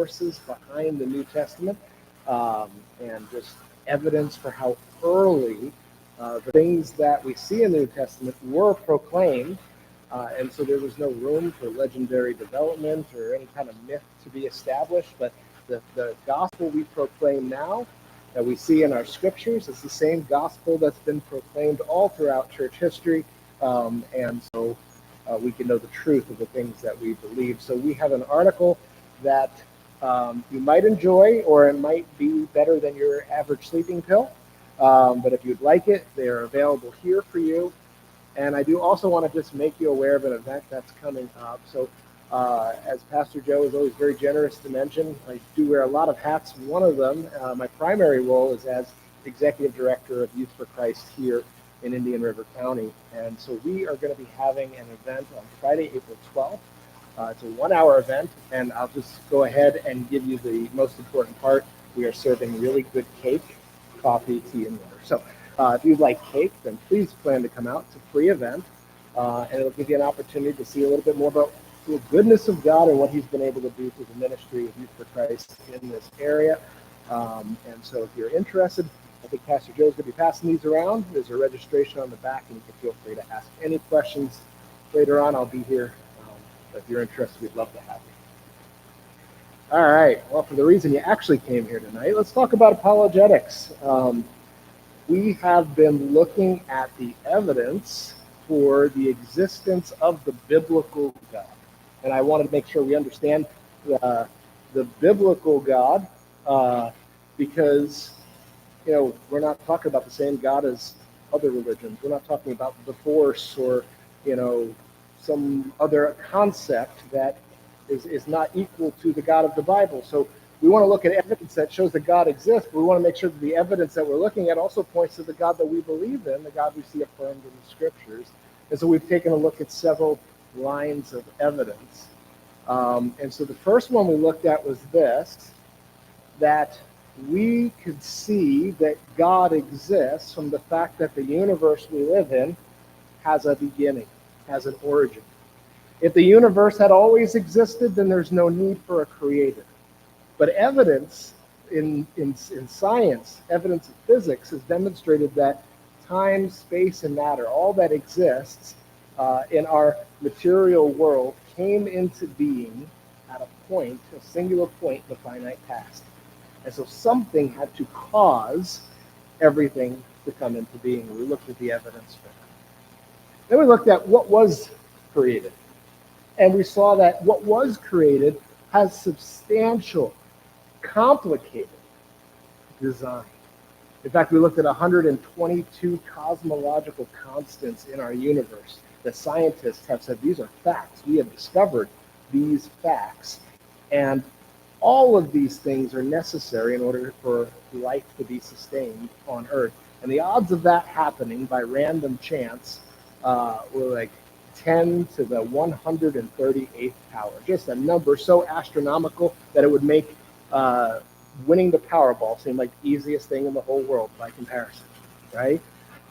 forces behind the New Testament, and just evidence for how early the things that we see in the New Testament were proclaimed. And so there was no room for legendary development or any kind of myth to be established. But the gospel we proclaim now, that we see in our scriptures, is the same gospel that's been proclaimed all throughout church history. And so we can know the truth of the things that we believe. So we have an article that you might enjoy, or it might be better than your average sleeping pill. But if you'd like it, they are available here for you. And I do also want to just make you aware of an event that's coming up. So as Pastor Joe is always very generous to mention, I do wear a lot of hats. One of them, my primary role, is as Executive Director of Youth for Christ here in Indian River County. And so we are going to be having an event on Friday, April 12th. It's a 1-hour event, and I'll just go ahead and give you the most important part. We are serving really good cake, coffee, tea, and water. So if you'd like cake, then please plan to come out. It's a free event, and it'll give you an opportunity to see a little bit more about the goodness of God and what he's been able to do through the ministry of Youth for Christ in this area. And so if you're interested, I think Pastor Joe's going to be passing these around. There's a registration on the back, and you can feel free to ask any questions later on. I'll be here. If you're interested, we'd love to have you. All right. Well, for the reason you actually came here tonight, let's talk about apologetics. We have been looking at the evidence for the existence of the biblical God. And I wanted to make sure we understand the biblical God, because, you know, we're not talking about the same God as other religions. We're not talking about the force or, you know, some other concept that is not equal to the God of the Bible. So we want to look at evidence that shows that God exists, but we want to make sure that the evidence that we're looking at also points to the God that we believe in, the God we see affirmed in the scriptures. And so we've taken a look at several lines of evidence. And so the first one we looked at was this, that we could see that God exists from the fact that the universe we live in has a beginning, has an origin. If the universe had always existed, then there's no need for a creator. But evidence in science, evidence of physics, has demonstrated that time, space, and matter, all that exists in our material world, came into being at a point, a singular point in the finite past. And so something had to cause everything to come into being. We looked at the evidence for that. Then we looked at what was created. And we saw that what was created has substantial, complicated design. In fact, we looked at 122 cosmological constants in our universe that scientists have said these are facts. We have discovered these facts. And all of these things are necessary in order for life to be sustained on Earth. And the odds of that happening by random chance were like 10 to the 138th power. Just a number so astronomical that it would make winning the Powerball seem like the easiest thing in the whole world by comparison, right?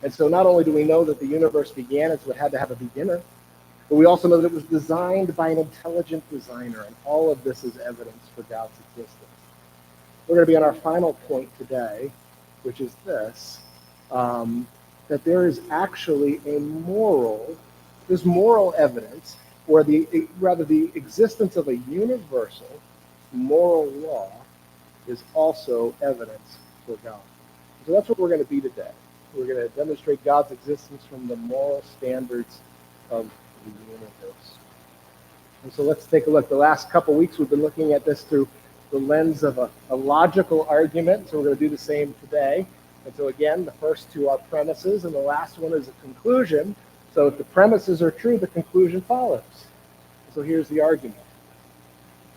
And so not only do we know that the universe began, it had to have a beginner, but we also know that it was designed by an intelligent designer, and all of this is evidence for God's existence. We're going to be on our final point today, which is this, that there is actually there's moral evidence, or the existence of a universal moral law is also evidence for God. So that's what we're going to be today. We're going to demonstrate God's existence from the moral standards of the universe. And so let's take a look. The last couple weeks we've been looking at this through the lens of a logical argument, so we're going to do the same today. And so again, the first two are premises, and the last one is a conclusion. So if the premises are true, the conclusion follows. So here's the argument.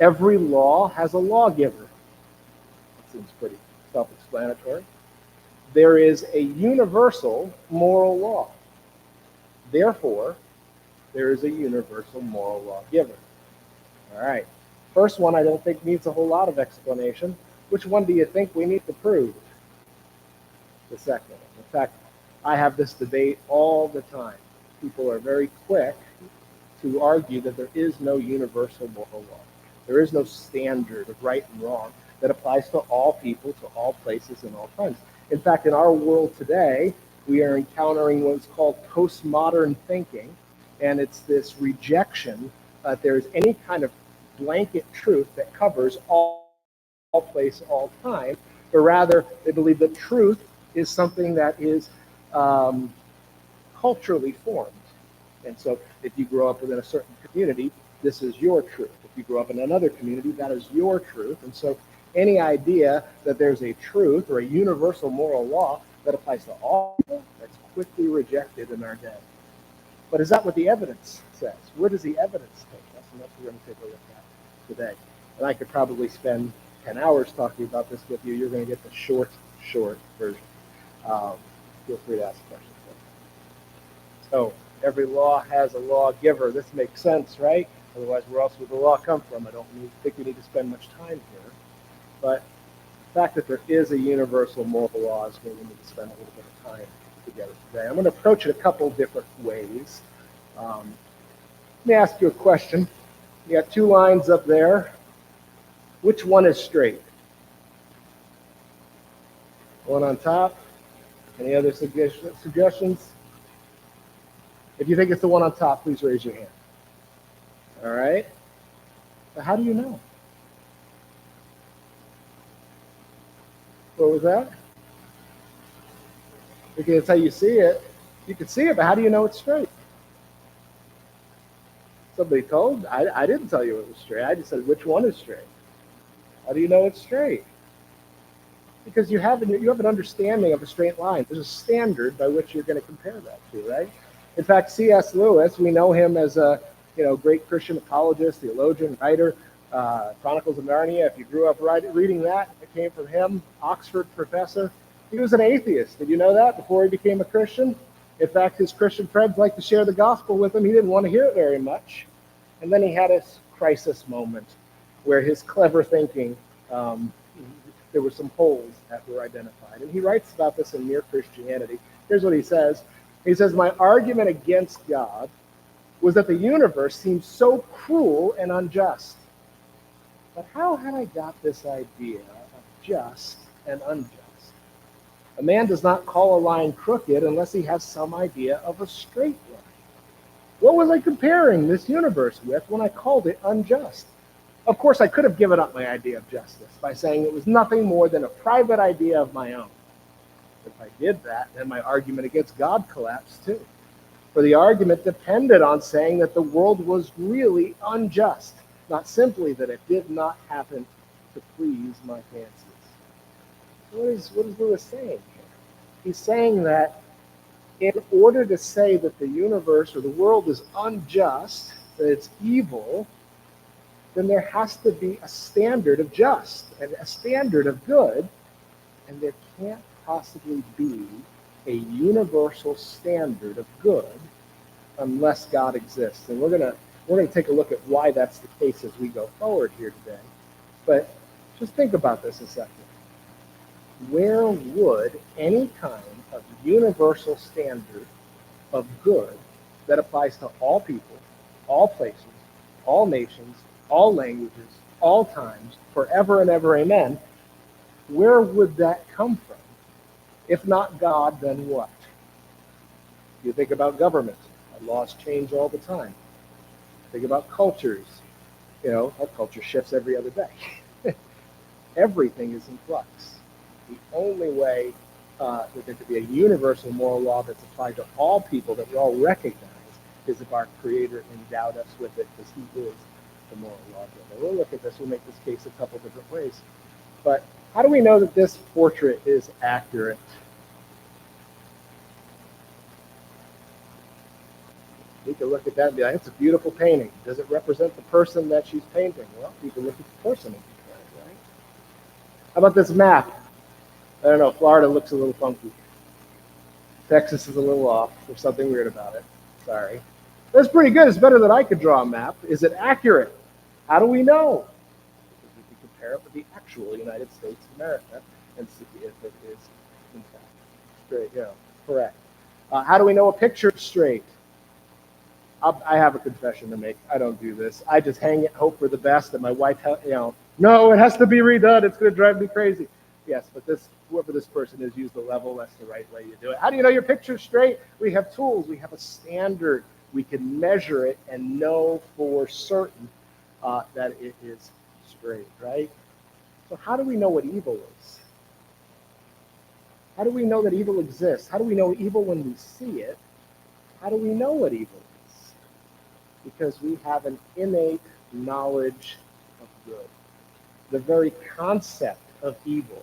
Every law has a lawgiver. That seems pretty self-explanatory. There is a universal moral law. Therefore, there is a universal moral lawgiver. All right. First one I don't think needs a whole lot of explanation. Which one do you think we need to prove? The second one. In fact, I have this debate all the time. People are very quick to argue that there is no universal moral law. There is no standard of right and wrong that applies to all people, to all places, and all times. In fact, in our world today, we are encountering what's called postmodern thinking, and it's this rejection that there's any kind of blanket truth that covers all place, all time, but rather they believe that truth is something that is culturally formed. And so if you grow up within a certain community, this is your truth. If you grow up in another community, that is your truth. And so any idea that there's a truth or a universal moral law that applies to all people, that's quickly rejected in our day. But is that what the evidence says? Where does the evidence take us? And that's what we're going to take a look at today. And I could probably spend 10 hours talking about this with you. You're going to get the short version. Feel free to ask questions. So every law has a lawgiver. This makes sense, right? Otherwise, where else would the law come from? I don't think we need to spend much time here. But the fact that there is a universal moral law is where we need to spend a little bit of time together today. I'm going to approach it a couple different ways. Let me ask you a question. You got two lines up there. Which one is straight? One on top? Any other suggestions? If you think it's the one on top, please raise your hand. All right? But how do you know? What was that? Because it's how you see it. You can see it, but how do you know it's straight? Somebody told? I didn't tell you it was straight. I just said, which one is straight? How do you know it's straight? Because you have an understanding of a straight line. There's a standard by which you're going to compare that to, right? In fact, C.S. Lewis, we know him as a great Christian apologist, theologian, writer. Chronicles of Narnia, if you grew up reading that, it came from him, Oxford professor. He was an atheist. Did you know that before he became a Christian? In fact, his Christian friends liked to share the gospel with him. He didn't want to hear it very much. And then he had a crisis moment where his clever thinking, there were some holes that were identified. And he writes about this in Mere Christianity. Here's what he says. He says, my argument against God was that the universe seemed so cruel and unjust. But how had I got this idea of just and unjust? A man does not call a line crooked unless he has some idea of a straight line. What was I comparing this universe with when I called it unjust? Of course, I could have given up my idea of justice by saying it was nothing more than a private idea of my own. If I did that, then my argument against God collapsed too. For the argument depended on saying that the world was really unjust, not simply that it did not happen to please my fancies. What is Lewis saying here? He's saying that in order to say that the universe or the world is unjust, that it's evil, then there has to be a standard of just and a standard of good, and there can't possibly be a universal standard of good unless God exists. And we're gonna take a look at why that's the case as we go forward here today. But just think about this a second. Where would any kind of universal standard of good that applies to all people, all places, all nations, all languages, all times, forever and ever, amen, where would that come from? If not God, then what? You think about government. Laws change all the time. Think about cultures. Our culture shifts every other day. Everything is in flux. The only way that there could be a universal moral law that's applied to all people that we all recognize is if our Creator endowed us with it, because He is the moral lawgiver. We'll look at this. We'll make this case a couple different ways. But how do we know that this portrait is accurate? We can look at that and be like, it's a beautiful painting. Does it represent the person that she's painting? Well, you can look at the person, right? How about this map? I don't know, Florida looks a little funky. Texas is a little off. There's something weird about it. Sorry. That's pretty good. It's better than I could draw a map. Is it accurate? How do we know? Because we can compare it with the actual United States of America and see if it is, in fact, straight, correct. How do we know a picture is straight? I have a confession to make. I don't do this. I just hang it, hope for the best, and my wife, no, it has to be redone. It's going to drive me crazy. Yes, but whoever this person is, use the level. That's the right way you do it. How do you know your picture's straight? We have tools. We have a standard. We can measure it and know for certain that it is straight, right? So how do we know what evil is? How do we know that evil exists? How do we know evil when we see it? How do we know what evil is? Because we have an innate knowledge of good. The very concept of evil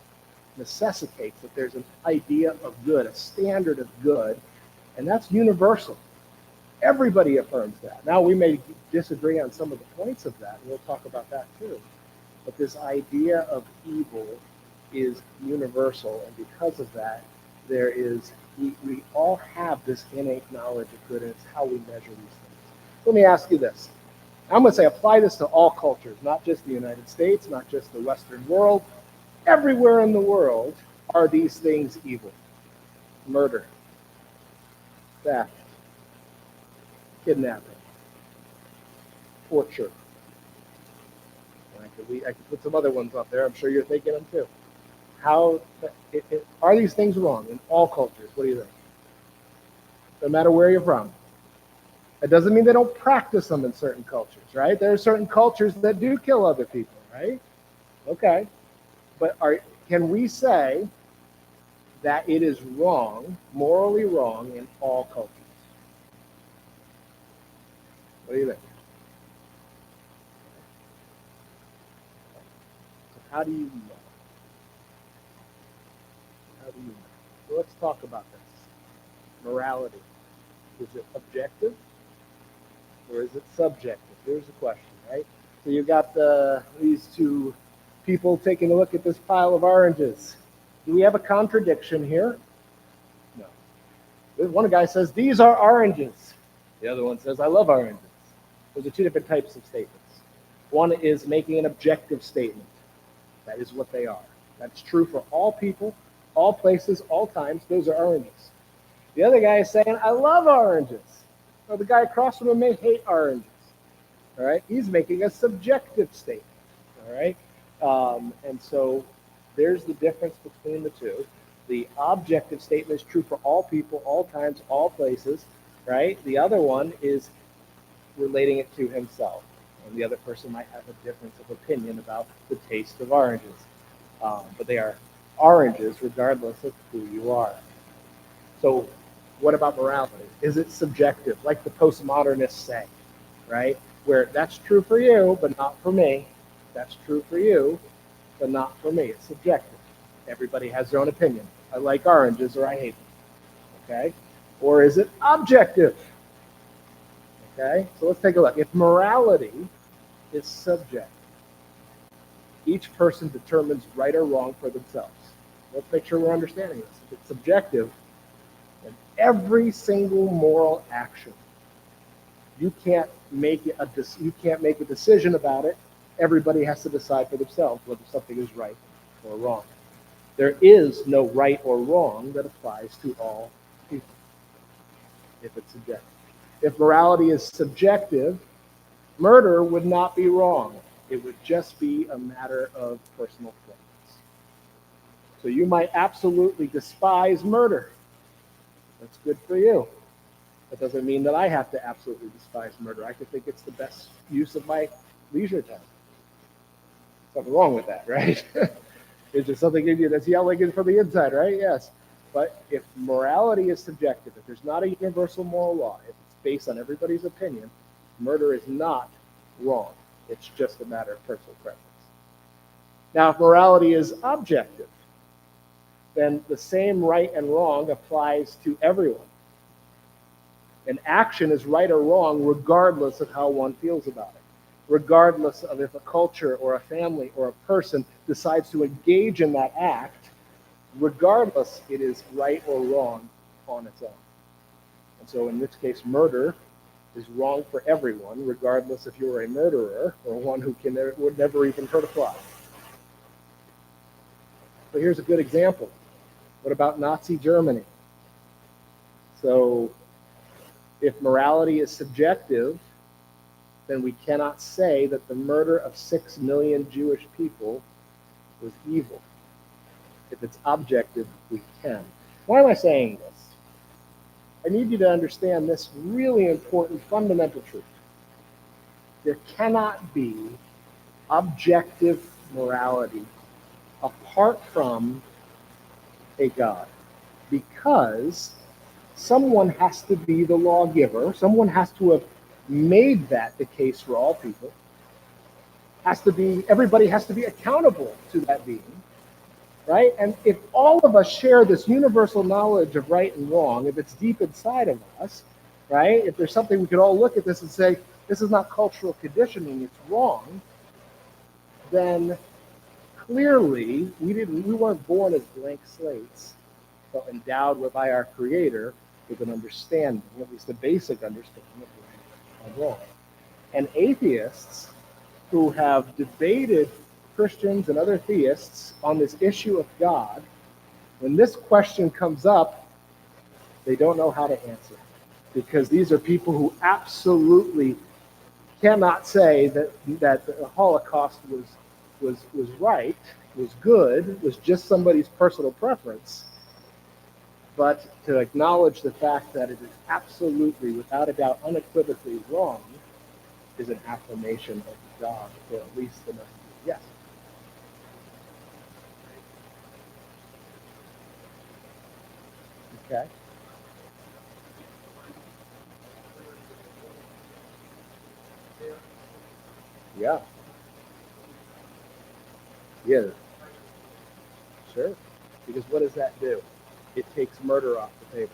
necessitates that there's an idea of good, a standard of good, and that's universal. Everybody affirms that. Now, we may disagree on some of the points of that, and we'll talk about that too. But this idea of evil is universal, and because of that, we all have this innate knowledge of good, and it's how we measure these things. Let me ask you this. I'm going to say apply this to all cultures, not just the United States, not just the Western world. Everywhere in the world are these things evil. Murder, theft, kidnapping, torture. I could put some other ones up there. I'm sure you're thinking them too. Are these things wrong in all cultures? What do you think? No matter where you're from. It doesn't mean they don't practice them in certain cultures, right? There are certain cultures that do kill other people, right? Okay. But can we say that it is wrong, morally wrong, in all cultures? What do you think? So how do you know? How do you know? Well, let's talk about this. Morality. Is it objective or is it subjective? Here's the question, right? So you've got these two people taking a look at this pile of oranges. Do we have a contradiction here? No. One guy says, these are oranges. The other one says, I love oranges. Those are two different types of statements. One is making an objective statement. That is what they are. That's true for all people, all places, all times. Those are oranges. The other guy is saying, I love oranges. Or the guy across from him may hate oranges. All right? He's making a subjective statement. All right? And so there's the difference between the two. The objective statement is true for all people, all times, all places. Right? The other one is relating it to himself. And the other person might have a difference of opinion about the taste of oranges. But they are oranges regardless of who you are. So what about morality? Is it subjective, like the postmodernists say, right? Where that's true for you, but not for me. That's true for you, but not for me. It's subjective. Everybody has their own opinion. I like oranges or I hate them. Okay? Or is it objective? Okay? So let's take a look. If morality is subjective, each person determines right or wrong for themselves. Let's make sure we're understanding this. If it's subjective, then every single moral action, you can't make a decision about it. Everybody has to decide for themselves whether something is right or wrong. There is no right or wrong that applies to all people if it's subjective. If morality is subjective, murder would not be wrong. It would just be a matter of personal preference. So you might absolutely despise murder. That's good for you. That doesn't mean that I have to absolutely despise murder. I could think it's the best use of my leisure time. Something wrong with that, right? Is there something in you that's yelling in from the inside, right? Yes. But if morality is subjective, if there's not a universal moral law, if it's based on everybody's opinion, murder is not wrong. It's just a matter of personal preference. Now, if morality is objective, then the same right and wrong applies to everyone. An action is right or wrong regardless of how one feels about it, regardless of if a culture or a family or a person decides to engage in that act, regardless it is right or wrong on its own. And so in this case, murder is wrong for everyone, regardless if you're a murderer or one who would never even hurt a fly. So here's a good example. What about Nazi Germany? So If morality is subjective, then we cannot say that the murder of 6 million Jewish people was evil. If it's objective, we can. Why am I saying this? I need you to understand this really important fundamental truth. There cannot be objective morality apart from a God, because someone has to be the lawgiver. Someone has to have made that the case for all people. Everybody has to be accountable to that being, right? And if all of us share this universal knowledge of right and wrong, if it's deep inside of us, right? If there's something we could all look at this and say, this is not cultural conditioning, it's wrong, then clearly we weren't born as blank slates, but endowed by our Creator with an understanding, at least a basic understanding of right and wrong. And atheists who have debated Christians and other theists on this issue of God, when this question comes up, they don't know how to answer, because these are people who absolutely cannot say that the Holocaust was right, was good, was just somebody's personal preference, but to acknowledge the fact that it is absolutely, without a doubt, unequivocally wrong, is an affirmation of God, or at least the message. Yes. Okay. Yeah. Yeah. Sure. Because what does that do? It takes murder off the table.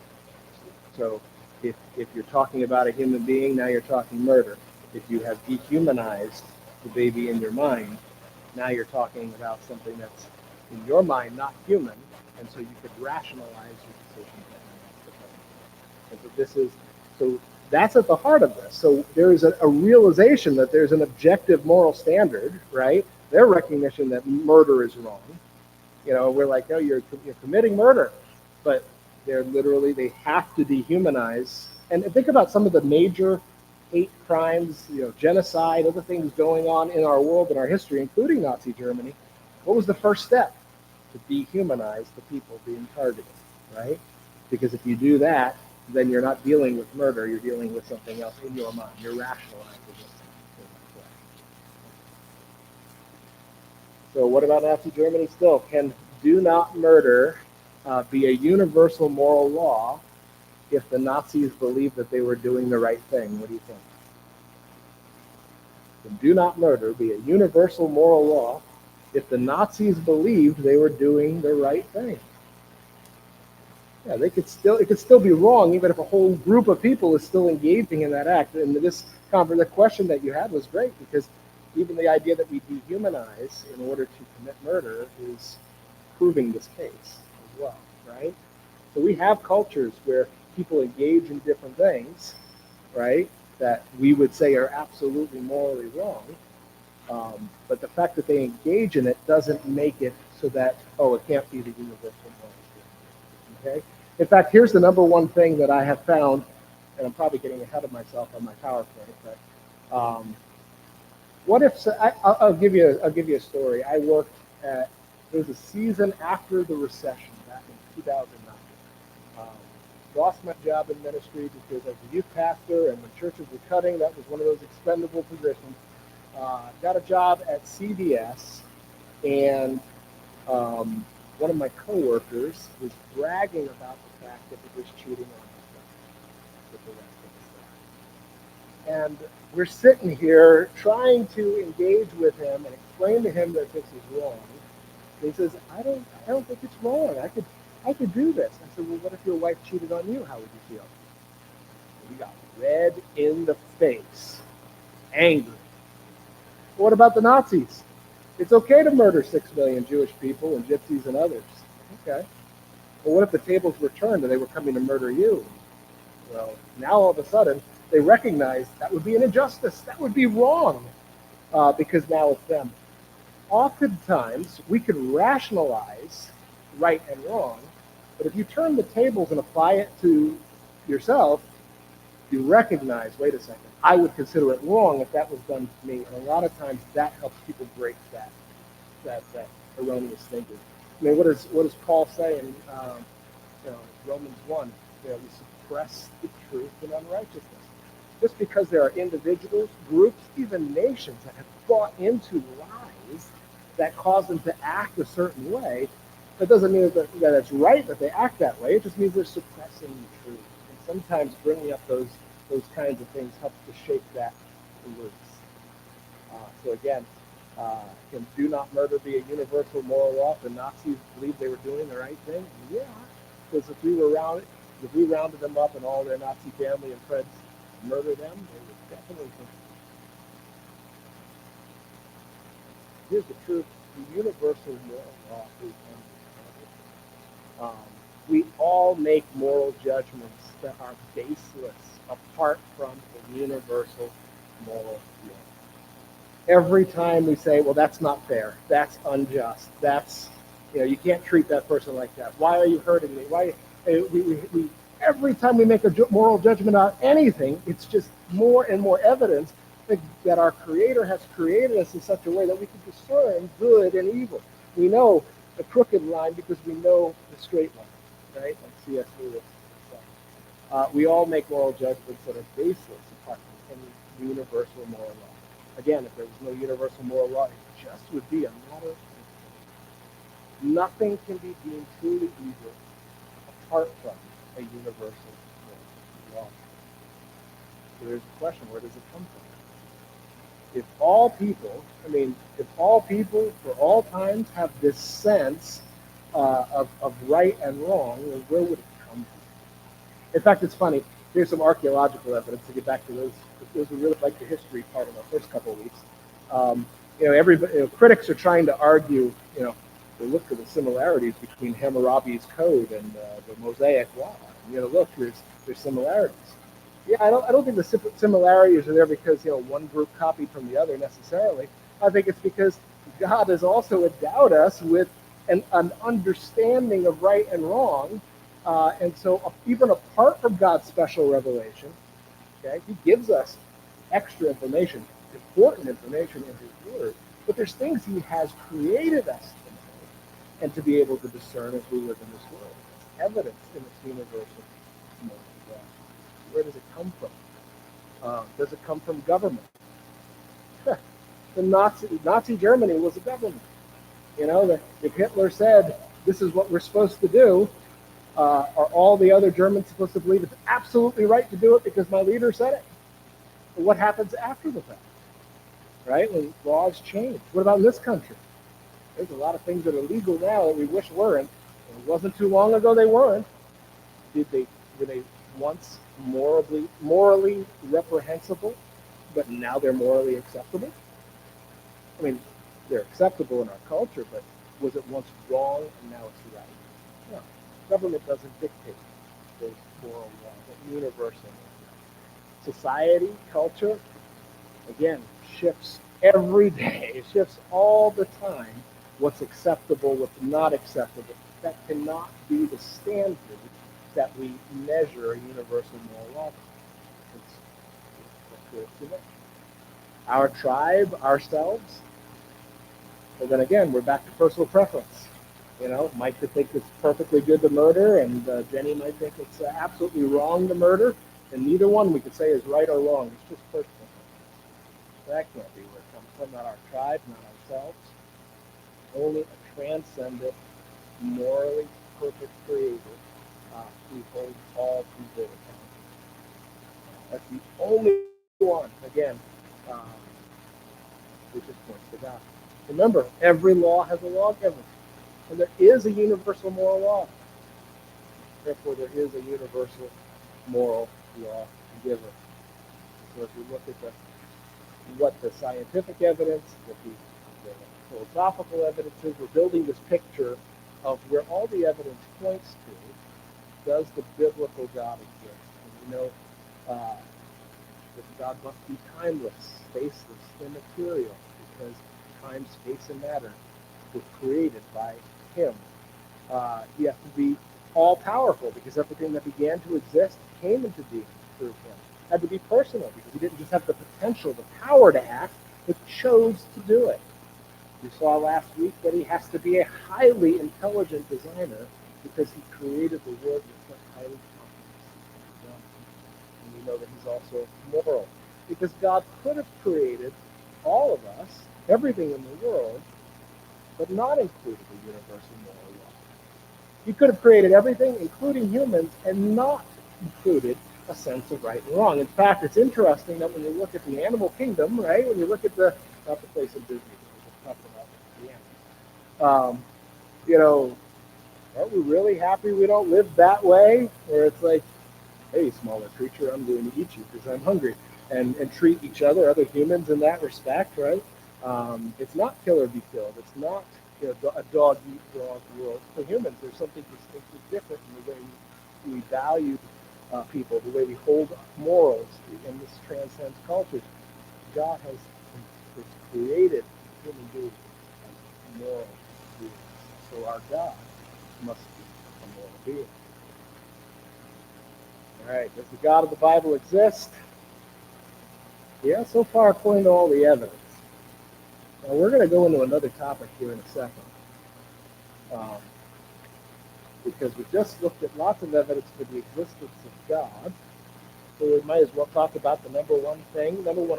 So if you're talking about a human being, now you're talking murder. If you have dehumanized the baby in your mind, now you're talking about something that's in your mind not human, and so you could rationalize your decision. And so that's at the heart of this. So there is a realization that there's an objective moral standard, right? Their recognition that murder is wrong. We're like, no, you're committing murder, but they have to dehumanize. And think about some of the major hate crimes, genocide, other things going on in our world, in our history, including Nazi Germany. What was the first step? To dehumanize the people being targeted, right? Because if you do that, then you're not dealing with murder, you're dealing with something else in your mind. You're rationalizing it. So what about Nazi Germany still? Can do not murder be a universal moral law if the Nazis believed that they were doing the right thing? What do you think? Can do not murder be a universal moral law if the Nazis believed they were doing the right thing? Yeah, it could still be wrong, even if a whole group of people is still engaging in that act. And the question that you had was great, because even the idea that we dehumanize in order to commit murder is proving this case as well, right? So we have cultures where people engage in different things, right, that we would say are absolutely morally wrong. But the fact that they engage in it doesn't make it so that, it can't be the universal moral standard. Okay? In fact, here's the number one thing that I have found, and I'm probably getting ahead of myself on my PowerPoint, but what if I'll give you a story. I worked there was a season after the recession back in 2009. Lost my job in ministry because I was a youth pastor, and when churches were cutting, that was one of those expendable positions. Got a job at CBS, and one of my coworkers was bragging about the fact that he was cheating on his wife with the rest of the staff. And we're sitting here trying to engage with him and explain to him that this is wrong. And he says, I don't think it's wrong. I could do this. I said, well, what if your wife cheated on you? How would you feel? And he got red in the face, angry. What about the Nazis? It's okay to murder 6 million Jewish people and gypsies and others. Okay. Well, what if the tables were turned and they were coming to murder you? Well, now all of a sudden, they recognize that would be an injustice. That would be wrong, because now it's them. Oftentimes, we could rationalize right and wrong, but if you turn the tables and apply it to yourself, you recognize, wait a second, I would consider it wrong if that was done to me. And a lot of times that helps people break that erroneous thinking. I mean, what does Paul say in Romans 1? We suppress the truth in unrighteousness. Just because there are individuals, groups, even nations that have bought into lies that cause them to act a certain way, that doesn't mean that it's right that they act that way. It just means they're suppressing the truth. And sometimes bringing up those kinds of things helps to shake that loose. So again, can do not murder be a universal moral law? The Nazis believed they were doing the right thing? Yeah, because if we rounded them up and all their Nazi family and friends murder them, they would definitely. Here's the truth: the universal moral law is undetermined. We all make moral judgments that are baseless apart from the universal moral law. Every time we say, well, that's not fair, that's unjust, that's, you can't treat that person like that. Why are you hurting me? Why? Every time we make a moral judgment on anything, it's just more and more evidence that our Creator has created us in such a way that we can discern good and evil. We know the crooked line because we know the straight line, right? Like C.S. Lewis said. We all make moral judgments that are baseless apart from any universal moral law. Again, if there was no universal moral law, it just would be a matter of nothing can be deemed truly evil apart from a universal moral law. So there's a question, where does it come from? If all people for all times have this sense of right and wrong, then where would it come from? In fact, it's funny. Here's some archaeological evidence to get back to those. Those are really like the history part of our first couple of weeks. Everybody, critics are trying to argue, they look at the similarities between Hammurabi's code and the Mosaic Law. Look, there's similarities. Yeah, I don't think the similarities are there because one group copied from the other necessarily. I think it's because God has also endowed us with an understanding of right and wrong. And so even apart from God's special revelation, okay, he gives us extra information, important information in his word. But there's things he has created us to know and to be able to discern as we live in this world. It's evidence in this universal moral law. Where does it come from? Does it come from government? The Nazi Germany was a government. If Hitler said, this is what we're supposed to do, are all the other Germans supposed to believe it's absolutely right to do it because my leader said it? But what happens after the fact? Right? When laws change. What about in this country? There's a lot of things that are legal now that we wish weren't. And it wasn't too long ago they weren't. Were they once morally reprehensible, but now they're morally acceptable? I mean, they're acceptable in our culture, but was it once wrong and now it's right? No. Government doesn't dictate those moral laws, that universal. Society, culture, again, shifts every day. It shifts all the time. What's acceptable, what's not acceptable. That cannot be the standard that we measure a universal moral law. Our tribe, ourselves, and then again, we're back to personal preference. Mike could think it's perfectly good to murder, and Jenny might think it's absolutely wrong to murder, and neither one we could say is right or wrong. It's just personal preference. That can't be where it comes from. Not our tribe, not ourselves. Only a transcendent, morally perfect Creator who holds all people accountable. That's the only one, again, which just points to God. Remember, every law has a lawgiver. And there is a universal moral law. Therefore, there is a universal moral law giver. So if you look at what the scientific evidence, what the philosophical evidence is, we're building this picture of where all the evidence points to. Does the biblical God exist? And we know that God must be timeless, spaceless, immaterial, because time, space, and matter was created by him. He has to be all-powerful because everything that began to exist came into being through him. had to be personal because he didn't just have the potential, the power to act, but chose to do it. We saw last week that he has to be a highly intelligent designer because he created the world with such highly complex. And we know that he's also moral because God could have created all of us, everything in the world, but not included the universal moral law. He could have created everything, including humans, and not included a sense of right and wrong. In fact, it's interesting that when you look at the animal kingdom, right, when you look at not the place in Disney, we're just talking about the animals, you know, aren't we really happy we don't live that way? Where it's like, hey, smaller creature, I'm going to eat you because I'm hungry, and treat each other, other humans, in that respect, right? It's not kill or be killed. It's not a dog eat dog world. For humans, there's something distinctly different in the way we value people, the way we hold morals, and this transcends cultures. God has created human beings as moral beings, so our God must be a moral being. All right, does the God of the Bible exist? Yeah, so far according to all the evidence. Now we're going to go into another topic here in a second, um, because we just looked at lots of evidence for the existence of God. So we might as well talk about the number one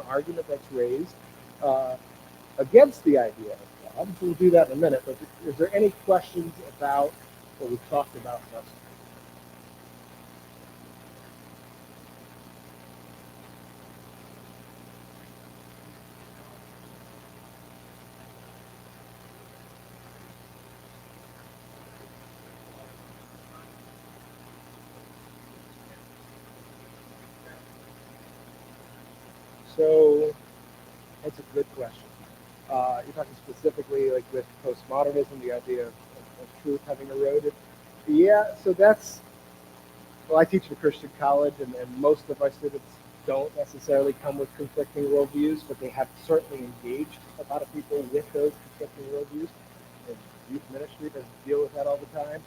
argument that's raised uh, against the idea of God. We'll do that in a minute. But is there any questions about what we've talked about thus far? So that's a good question. You're talking specifically like with postmodernism, the idea of truth having eroded. Yeah, so that's, well, I teach at a Christian college, and most of my students don't necessarily come with conflicting worldviews, but they have certainly engaged a lot of people with those conflicting worldviews. And youth ministry doesn't deal with that all the time.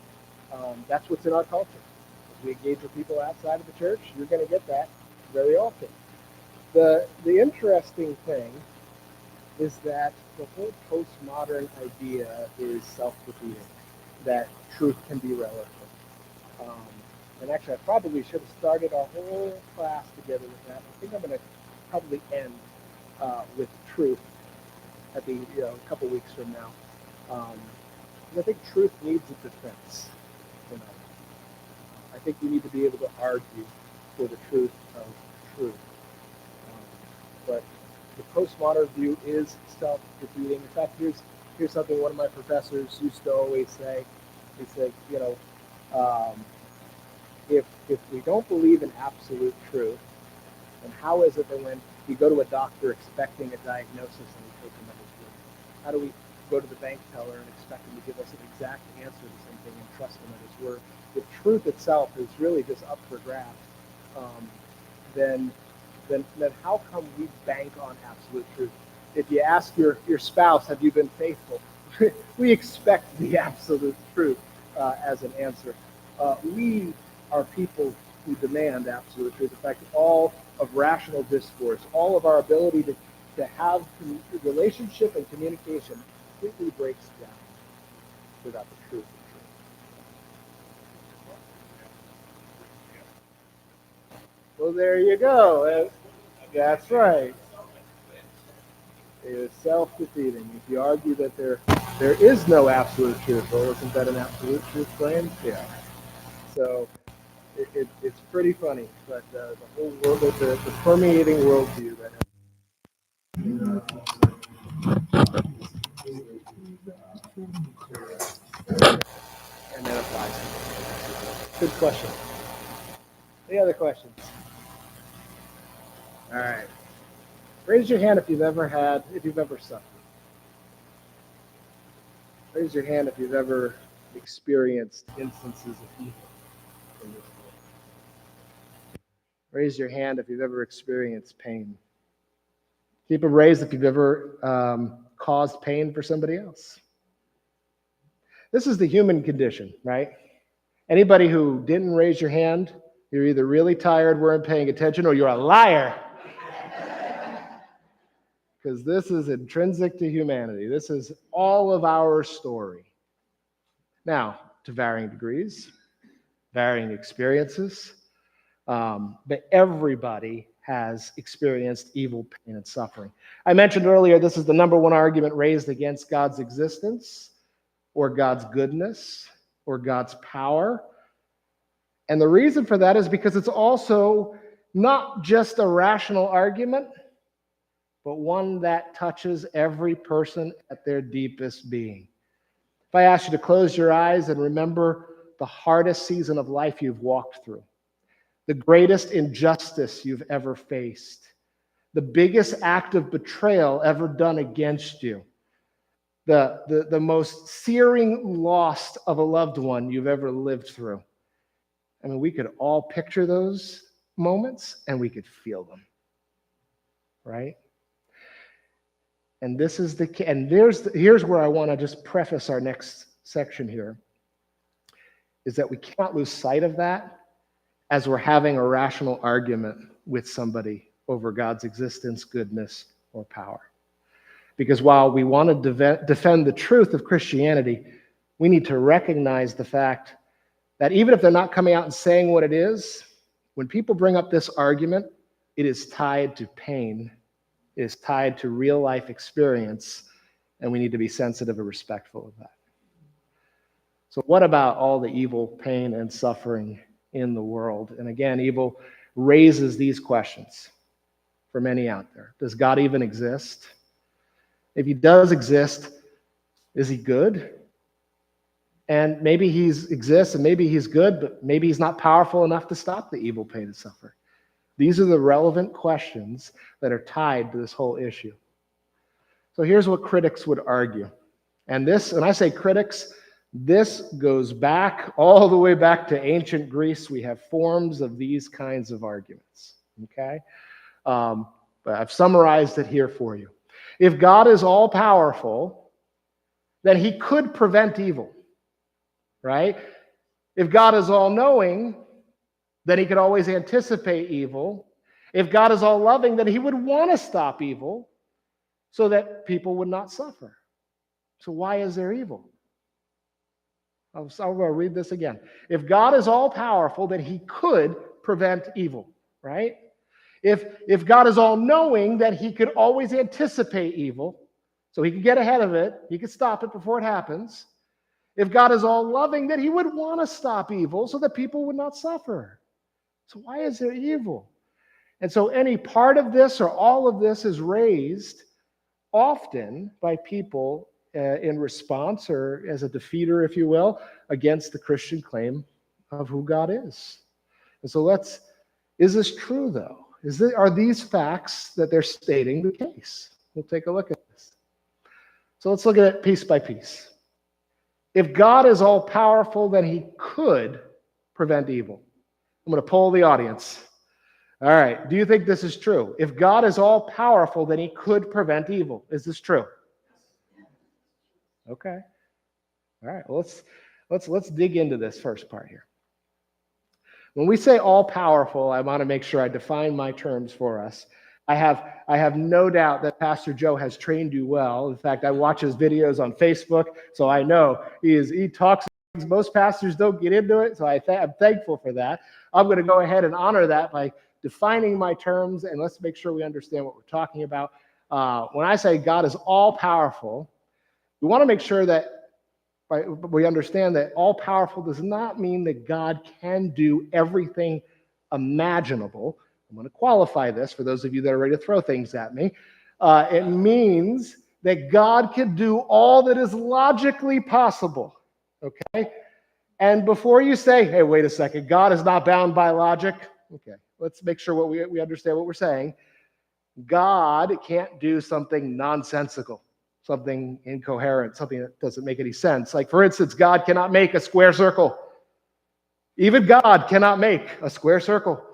That's what's in our culture. As we engage with people outside of the church, you're going to get that very often. The interesting thing is that the whole postmodern idea is self-defeating, that truth can be relative. Um, and actually, I probably should have started our whole class together with that. I think I'm going to probably end with truth at the a couple weeks from now. Um, I think truth needs a defense. You know, I think you need to be able to argue for the truth of truth. But the postmodern view is self-defeating. In fact, here's something one of my professors used to always say. He said, um, if we don't believe in absolute truth, then how is it that when we go to a doctor expecting a diagnosis and we take him at his word, how do we go to the bank teller and expect him to give us an exact answer to something and trust him at his word? If truth itself is really just up for grabs, um, then then how come we bank on absolute truth? If you ask your spouse, have you been faithful? We expect the absolute truth as an answer. We are people who demand absolute truth. In fact, all of rational discourse, all of our ability to have relationship and communication completely breaks down without the truth. Well, there you go. That's right. It is self-defeating. If you argue that there is no absolute truth, well, isn't that an absolute truth claim? Yeah. So it's pretty funny, but the whole world, the permeating worldview that and then applies. Good question. Any other questions? All right. Raise your hand if you've ever suffered. Raise your hand if you've ever experienced instances of evil in this world. Raise your hand if you've ever experienced pain. Keep it raised if you've ever caused pain for somebody else. This is the human condition, right? Anybody who didn't raise your hand, You're either really tired, weren't paying attention, or you're a liar. Because this is intrinsic to humanity. This is all of our story. Now, to varying degrees, varying experiences, but everybody has experienced evil, pain, and suffering. I mentioned earlier this is the number one argument raised against God's existence, or God's goodness, or God's power. And the reason for that is because it's also not just a rational argument, but one that touches every person at their deepest being. If I ask you to close your eyes and remember the hardest season of life you've walked through, the greatest injustice you've ever faced, the biggest act of betrayal ever done against you, the most searing loss of a loved one you've ever lived through. I mean, we could all picture those moments and we could feel them, right? And this is here's where I want to just preface our next section here, is that we cannot lose sight of that as we're having a rational argument with somebody over God's existence, goodness, or power. Because while we want to defend the truth of Christianity, we need to recognize the fact that even if they're not coming out and saying what it is, when people bring up this argument, it is tied to pain. It is tied to real life experience, and we need to be sensitive and respectful of that. So what about all the evil, pain, and suffering in the world? And again, evil raises these questions for many out there. Does God even exist? If he does exist, is he good? And maybe he exists and maybe he's good, but maybe he's not powerful enough to stop the evil, pain, and suffering. These are the relevant questions that are tied to this whole issue. So here's what critics would argue. And this, when I say critics, this goes back all the way back to ancient Greece. We have forms of these kinds of arguments, okay? But I've summarized it here for you. If God is all-powerful, then he could prevent evil, right? If God is all-knowing, then he could always anticipate evil. If God is all-loving, then he would want to stop evil so that people would not suffer. So why is there evil? I'm going to read this again. If God is all-powerful, then he could prevent evil, right? If God is all-knowing, then he could always anticipate evil, so he could get ahead of it. He could stop it before it happens. If God is all-loving, then he would want to stop evil so that people would not suffer. So why is there evil? And so any part of this or all of this is raised often by people in response, or as a defeater, if you will, against the Christian claim of who God is. And so is this true though? Are these facts that they're stating the case? We'll take a look at this. So let's look at it piece by piece. If God is all powerful, then he could prevent evil. I'm going to poll the audience. All right. Do you think this is true? If God is all powerful, then he could prevent evil. Is this true? Okay. All right. Well, let's dig into this first part here. When we say all powerful, I want to make sure I define my terms for us. I have no doubt that Pastor Joe has trained you well. In fact, I watch his videos on Facebook, so I know he talks things most pastors don't get into it, so I'm thankful for that. I'm going to go ahead and honor that by defining my terms, and let's make sure we understand what we're talking about. When I say God is all powerful, we want to make sure that we understand that all powerful does not mean that God can do everything imaginable. I'm going to qualify this for those of you that are ready to throw things at me. It means that God can do all that is logically possible. Okay? And before you say, hey, wait a second, God is not bound by logic. Okay, let's make sure we understand what we're saying. God can't do something nonsensical, something incoherent, something that doesn't make any sense. Like, for instance, God cannot make a square circle. Even God cannot make a square circle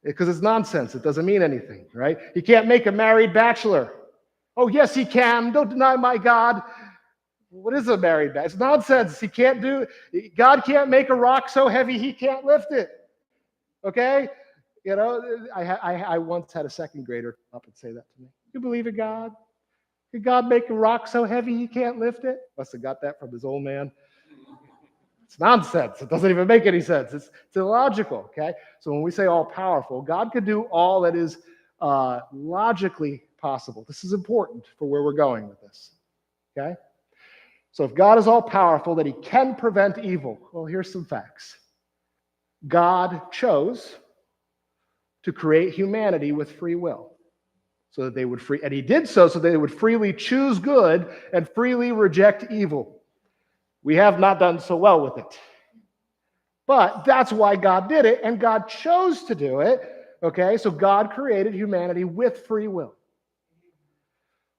because it's nonsense. It doesn't mean anything, right? He can't make a married bachelor. Oh, yes, he can. Don't deny my God. What is a married bachelor? It's nonsense. God can't make a rock so heavy he can't lift it. Okay? You know, I once had a second grader come up and say that to me. You believe in God? Could God make a rock so heavy he can't lift it? Must have got that from his old man. It's nonsense. It doesn't even make any sense. It's illogical, okay? So when we say all powerful, God could do all that is logically possible. This is important for where we're going with this, okay? So if God is all powerful, that he can prevent evil, well, here's some facts. God chose to create humanity with free will so that they would and he did so they would freely choose good and freely reject evil. We have not done so well with it. But that's why God did it, and God chose to do it. Okay, so God created humanity with free will.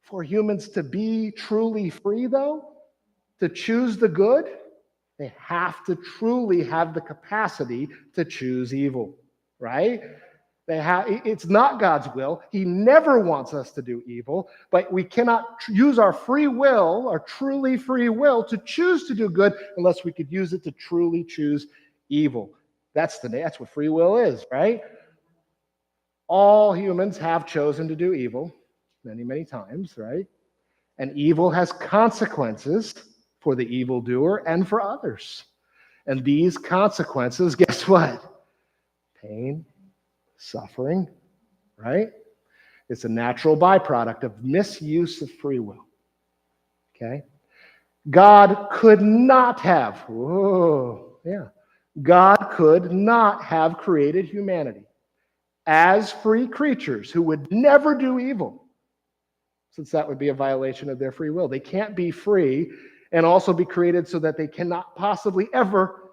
For humans to be truly free, though, to choose the good, they have to truly have the capacity to choose evil, right? It's not God's will. He never wants us to do evil, but we cannot use our free will, our truly free will, to choose to do good unless we could use it to truly choose evil. That's what free will is, right? All humans have chosen to do evil many, many times, right? And evil has consequences for the evildoer and for others. And these consequences, guess what? Pain, suffering, right? It's a natural byproduct of misuse of free will. Okay? God could not have, God could not have created humanity as free creatures who would never do evil, since that would be a violation of their free will. They can't be free and also be created so that they cannot possibly ever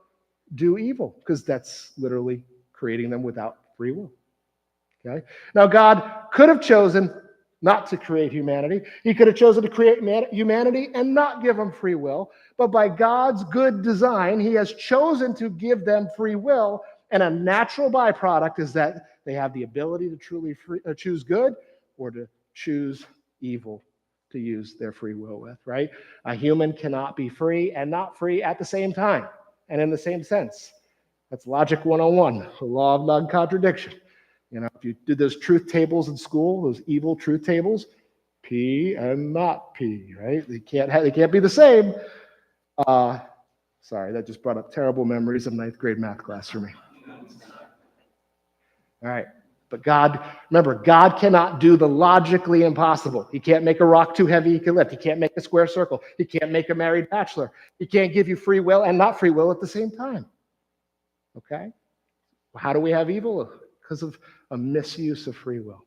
do evil, because that's literally creating them without free will. Okay? Now, God could have chosen not to create humanity. He could have chosen to create humanity and not give them free will. But by God's good design, he has chosen to give them free will. And a natural byproduct is that they have the ability to truly choose good or to choose evil to use their free will with, right? A human cannot be free and not free at the same time and in the same sense. That's logic 101, the law of non-contradiction. You know, if you did those truth tables in school, those evil truth tables, P and not P, right? They can't be the same. Sorry, that just brought up terrible memories of ninth grade math class for me. All right. But remember, God cannot do the logically impossible. He can't make a rock too heavy he can lift. He can't make a square circle. He can't make a married bachelor. He can't give you free will and not free will at the same time. Okay? How do we have evil? Because of a misuse of free will.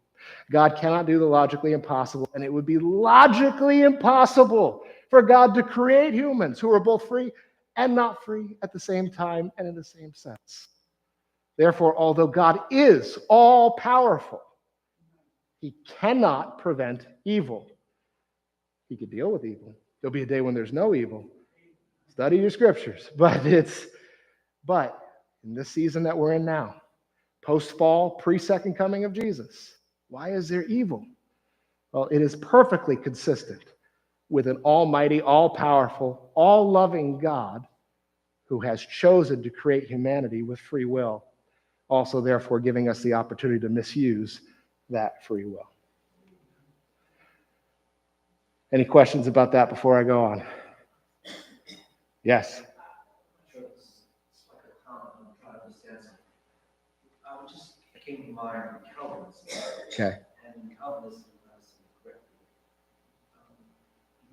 God cannot do the logically impossible, and it would be logically impossible for God to create humans who are both free and not free at the same time and in the same sense. Therefore, although God is all-powerful, he cannot prevent evil. He could deal with evil. There'll be a day when there's no evil. Study your scriptures. But in this season that we're in now, post-fall, pre-second coming of Jesus, why is there evil? Well, it is perfectly consistent with an almighty, all-powerful, all-loving God who has chosen to create humanity with free will, also therefore giving us the opportunity to misuse that free will. Any questions about that before I go on? Yes? Came to mind Calvinism. Okay. And Calvinism has correctly.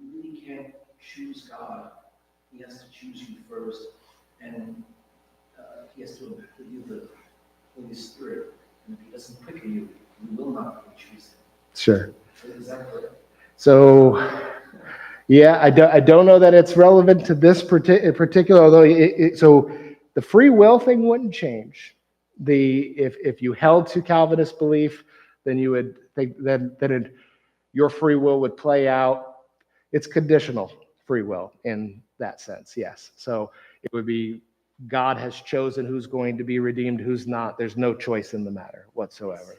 You really can't choose God. He has to choose you first, and he has to give you the Holy Spirit. And if he doesn't quicken you, you will not choose him. Sure. Is that correct? So, yeah, I don't know that it's relevant to this particular, although so the free will thing wouldn't change. If you held to Calvinist belief, then you would think that your free will would play out. It's conditional free will in that sense, yes. So it would be God has chosen who's going to be redeemed, who's not. There's no choice in the matter whatsoever.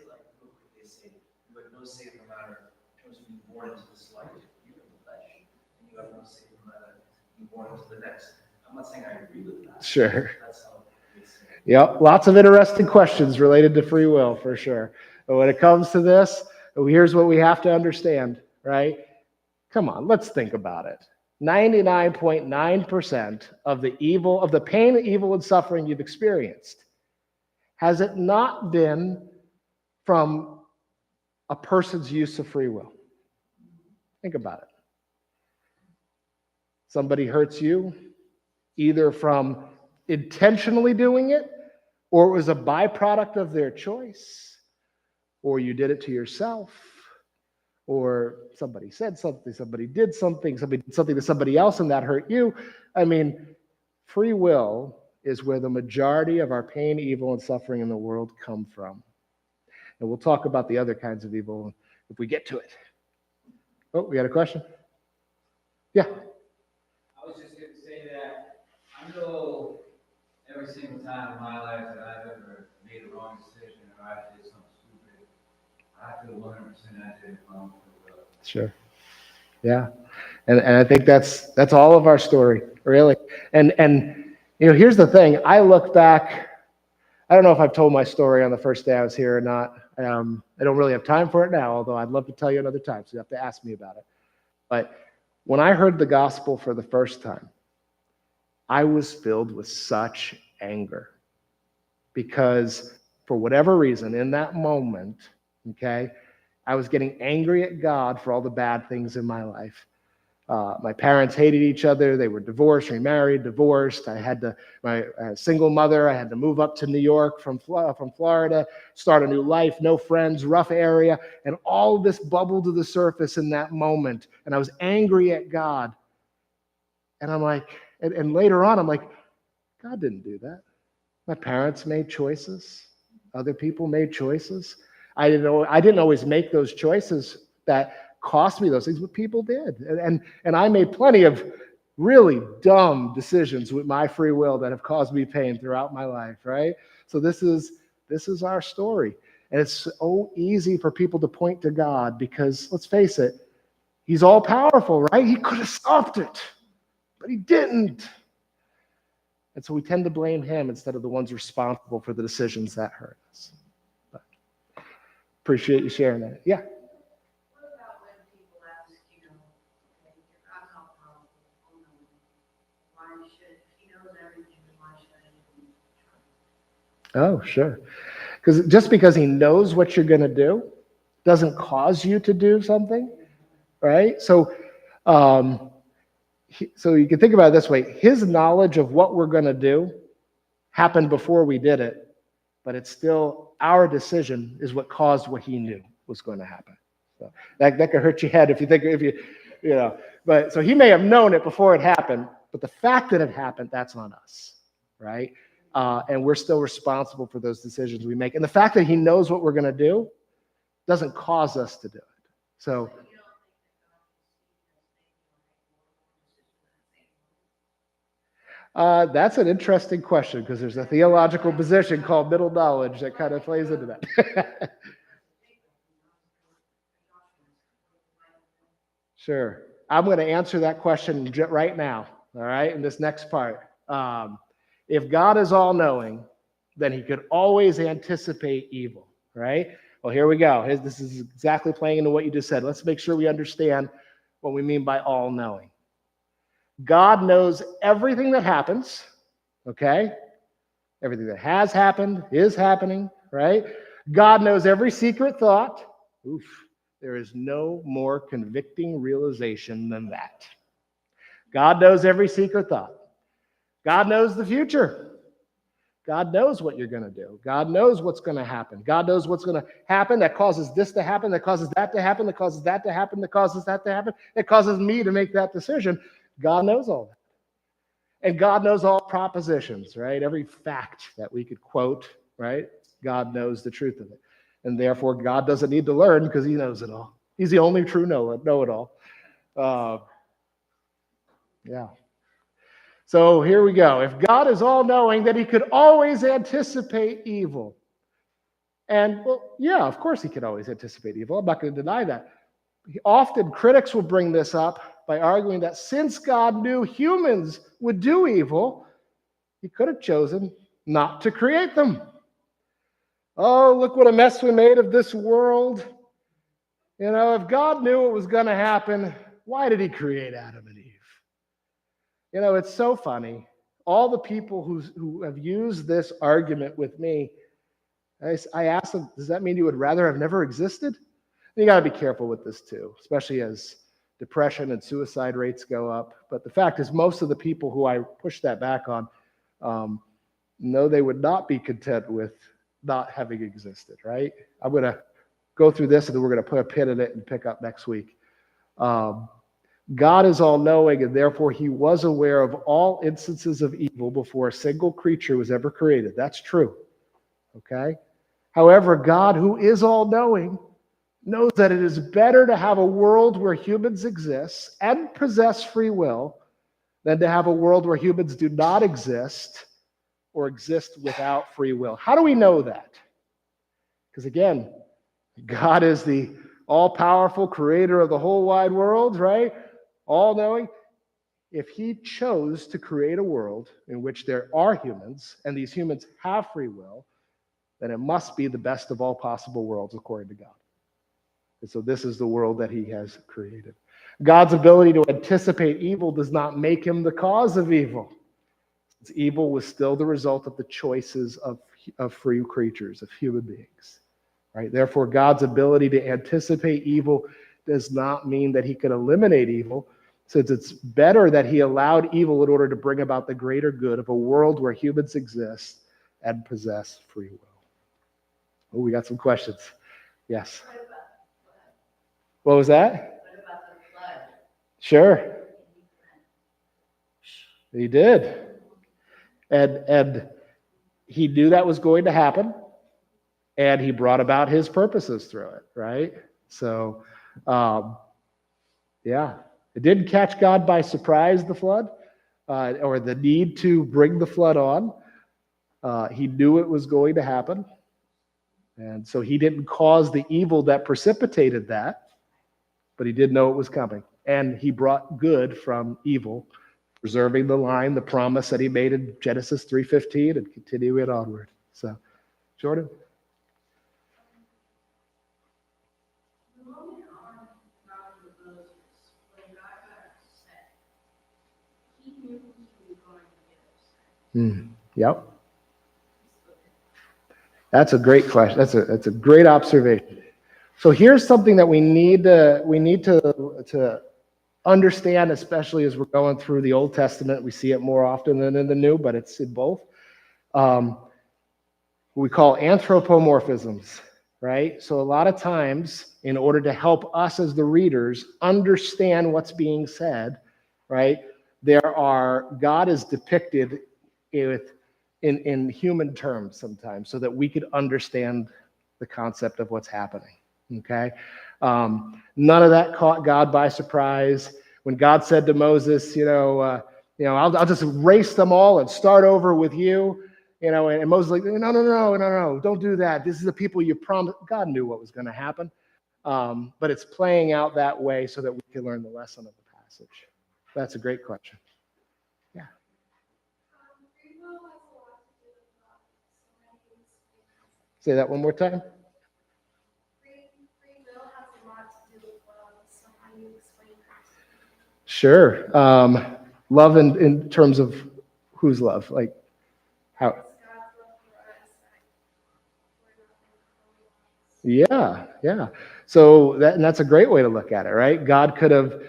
They say, you have no say in the matter in terms of being born into this life, you're in the flesh, and you have no say in the matter being born into the next. I'm not saying I agree with that. Sure. That's how Yep, lots of interesting questions related to free will for sure. But when it comes to this, here's what we have to understand, right? Come on, let's think about it. 99.9% of the evil, of the pain, evil, and suffering you've experienced, has it not been from a person's use of free will? Think about it. Somebody hurts you, either from intentionally doing it, or it was a byproduct of their choice, or you did it to yourself, or somebody said something, somebody did something to somebody else, and that hurt you. I mean, free will is where the majority of our pain, evil, and suffering in the world come from. And we'll talk about the other kinds of evil if we get to it. Oh, we got a question? Yeah. I was just going to say that I know every single time in my life that I've ever made a wrong decision or I did something stupid, I feel 100% I did it wrong for the will. Sure. Yeah. And I think that's all of our story, really. And here's the thing. I look back, I don't know if I've told my story on the first day I was here or not. I don't really have time for it now, although I'd love to tell you another time, so you have to ask me about it. But when I heard the gospel for the first time, I was filled with such anger because for whatever reason, in that moment, okay, I was getting angry at God for all the bad things in my life. My parents hated each other. They were divorced, remarried, divorced. I had a single mother. I had to move up to New York from Florida, start a new life, no friends, rough area. And all of this bubbled to the surface in that moment. And I was angry at God. And I'm like, and later on, I'm like, God didn't do that. My parents made choices. Other people made choices. I didn't always make those choices that cost me those things, but people did. And I made plenty of really dumb decisions with my free will that have caused me pain throughout my life, right? So this is our story. And it's so easy for people to point to God because, let's face it, he's all powerful, right? He could have stopped it, but he didn't. And so we tend to blame him instead of the ones responsible for the decisions that hurt us. But appreciate you sharing that. Yeah. What about when people ask, okay, if God's all powerful, why should he knows everything, why should I even try? Oh, sure. Because just because he knows what you're going to do doesn't cause you to do something, right? So you can think about it this way. His knowledge of what we're going to do happened before we did it, but it's still our decision is what caused what he knew was going to happen. So that could hurt your head but so he may have known it before it happened, but the fact that it happened, that's on us, right? And we're still responsible for those decisions we make. And the fact that he knows what we're going to do doesn't cause us to do it. So that's an interesting question because there's a theological position called middle knowledge that kind of plays into that. Sure. I'm going to answer that question right now, all right, in this next part. If God is all-knowing, then he could always anticipate evil, right? Well, here we go. This is exactly playing into what you just said. Let's make sure we understand what we mean by all-knowing. God knows everything that happens, okay? Everything that has happened, is happening, right? God knows every secret thought. Oof. There is no more convicting realization than that. God knows every secret thought. God knows the future. God knows what you're going to do. God knows what's going to happen. God knows what's going to happen that causes this to happen, that causes that to happen, that causes that to happen, that causes that to happen, that causes me to make that decision. God knows all that. And God knows all propositions, right? Every fact that we could quote, right? God knows the truth of it. And therefore, God doesn't need to learn because he knows it all. He's the only true know-it-all. Yeah. So here we go. If God is all-knowing, then he could always anticipate evil. And, well, yeah, of course he could always anticipate evil. I'm not going to deny that. Often critics will bring this up by arguing that since God knew humans would do evil, he could have chosen not to create them. Oh, look what a mess we made of this world. You know, if God knew what was going to happen, why did he create Adam and Eve? You know, it's so funny. All the people who have used this argument with me, I asked them, does that mean you would rather have never existed? You got to be careful with this too, especially as depression and suicide rates go up. But the fact is, most of the people who I push that back on know they would not be content with not having existed, right? I'm going to go through this and then we're going to put a pin in it and pick up next week. God is all-knowing, and therefore he was aware of all instances of evil before a single creature was ever created. That's true, okay? However, God, who is all-knowing, knows that it is better to have a world where humans exist and possess free will than to have a world where humans do not exist or exist without free will. How do we know that? Because again, God is the all-powerful creator of the whole wide world, right? All-knowing. If he chose to create a world in which there are humans, and these humans have free will, then it must be the best of all possible worlds according to God. And so this is the world that he has created. God's ability to anticipate evil does not make him the cause of evil. Evil was still the result of the choices of free creatures, of human beings. Right? Therefore, God's ability to anticipate evil does not mean that he could eliminate evil, since it's better that he allowed evil in order to bring about the greater good of a world where humans exist and possess free will. Oh, we got some questions. Yes. What was that? What about the flood? Sure. He did. And he knew that was going to happen, and he brought about his purposes through it, right? So, yeah. It didn't catch God by surprise, the flood, or the need to bring the flood on. He knew it was going to happen. And so he didn't cause the evil that precipitated that, but he did know it was coming. And he brought good from evil, preserving the line, the promise that he made in Genesis 3:15 and continuing it onward. So, Jordan? The moment on Mount of Moses, when God got upset, he knew he was going to get upset. Yep. That's a great question. That's a great observation. So here's something that we need to understand, especially as we're going through the Old Testament. We see it more often than in the New, but it's in both. We call anthropomorphisms, right? So a lot of times, in order to help us as the readers understand what's being said, right, God is depicted in human terms sometimes so that we could understand the concept of what's happening, okay? None of that caught God by surprise. When God said to Moses, I'll just erase them all and start over with you, and Moses was like, no, don't do that. This is the people you promised. God knew what was going to happen, but it's playing out that way so that we can learn the lesson of the passage. That's a great question. Yeah. Free will has a lot to do with so many things. Say that one more time. Free will has a lot to do with love. So how do you explain that? Sure. Love in terms of whose love? Like how? It's God's love for us. We're not going to Yeah. So that's a great way to look at it, right? God could have.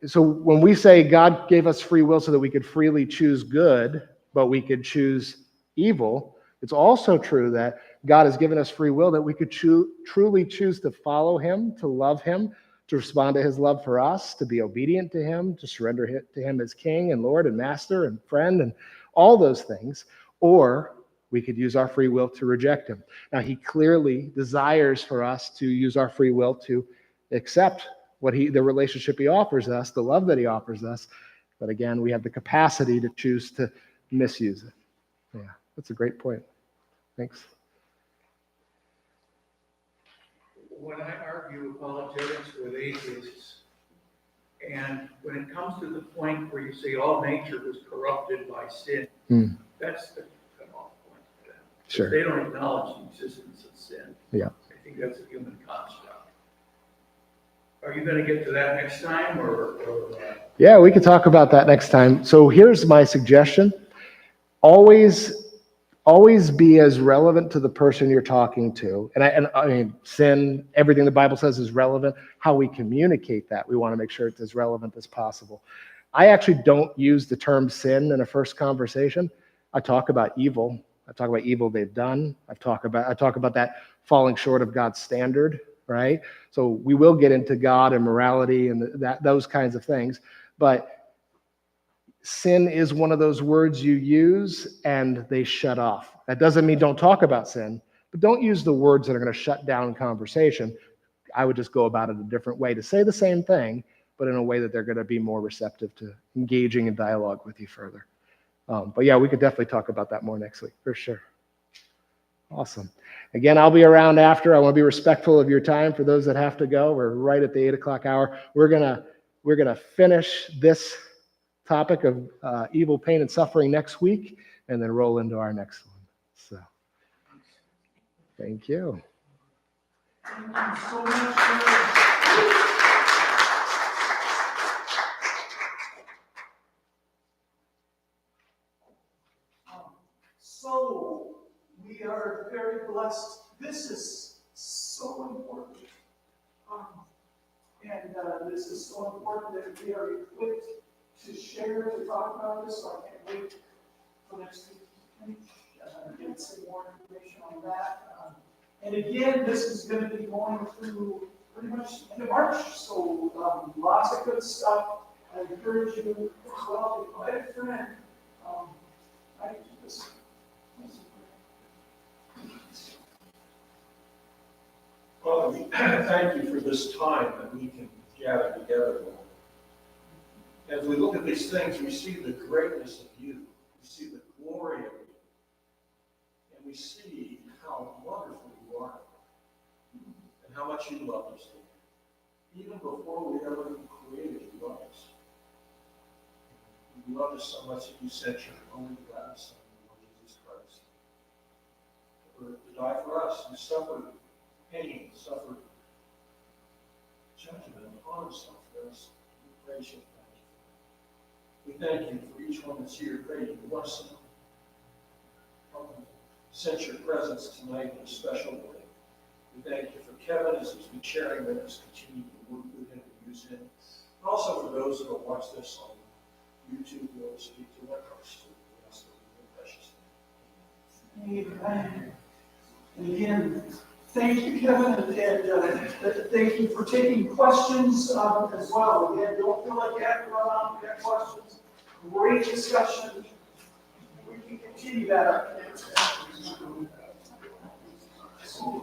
So when we say God gave us free will so that we could freely choose good, but we could choose evil, it's also true that God has given us free will that we could truly choose to follow him, to love him, to respond to his love for us, to be obedient to him, to surrender to him as king and Lord and master and friend and all those things. Or we could use our free will to reject him. Now, he clearly desires for us to use our free will to accept the relationship he offers us, the love that he offers us. But again, we have the capacity to choose to misuse it. Yeah, that's a great point. Thanks. When I argue apologetics with atheists, and when it comes to the point where you say all nature was corrupted by sin, that's the Sure. They don't acknowledge the existence of sin. Yeah. I think that's a human construct. Are you gonna get to that next time, or? Yeah, we can talk about that next time. So here's my suggestion. Always be as relevant to the person you're talking to. And I mean, sin, everything the Bible says is relevant. How we communicate that, we want to make sure it's as relevant as possible. I actually don't use the term sin in a first conversation. I talk about evil. I talk about evil they've done. I talk about that falling short of God's standard, right? So we will get into God and morality and those kinds of things. But sin is one of those words you use and they shut off. That doesn't mean don't talk about sin, but don't use the words that are going to shut down conversation. I would just go about it a different way to say the same thing, but in a way that they're going to be more receptive to engaging in dialogue with you further. But yeah, we could definitely talk about that more next week, for sure. Awesome. Again, I'll be around after. I want to be respectful of your time. For those that have to go, we're right at the 8 o'clock hour. We're gonna finish this topic of evil, pain, and suffering next week, and then roll into our next one. So, thank you. Thank you so much. So, we are very blessed. This is so important. And this is so important that we are equipped to share, to talk about this. So I can't wait for next week to get some more information on that. And again, this is going to be going through pretty much the end of March. So lots of good stuff. I encourage you as well to invite a friend. I do this. Father, we thank you for this time that we can gather together, Lord. As we look at these things, we see the greatness of you. We see the glory of you. And we see how wonderful you are and how much you love us, Lord. Even before we ever created, you loved us. You loved us so much that you sent your only begotten Son, Lord Jesus Christ, to die for us. You suffered pain, suffered judgment upon himself for us. We praise you. We thank you for each one that's here. Pray you bless them. Sense your presence tonight in a special way. We thank you for Kevin as he's been sharing with us. Continue to work with him and use him. And also for those that will watch this on YouTube, Lord, speak to their hearts. We ask that we precious Amen. And again, thank you, Kevin, and thank you for taking questions as well. Again, don't feel like you have to run out and get questions. Great discussion. We can continue that. Sure.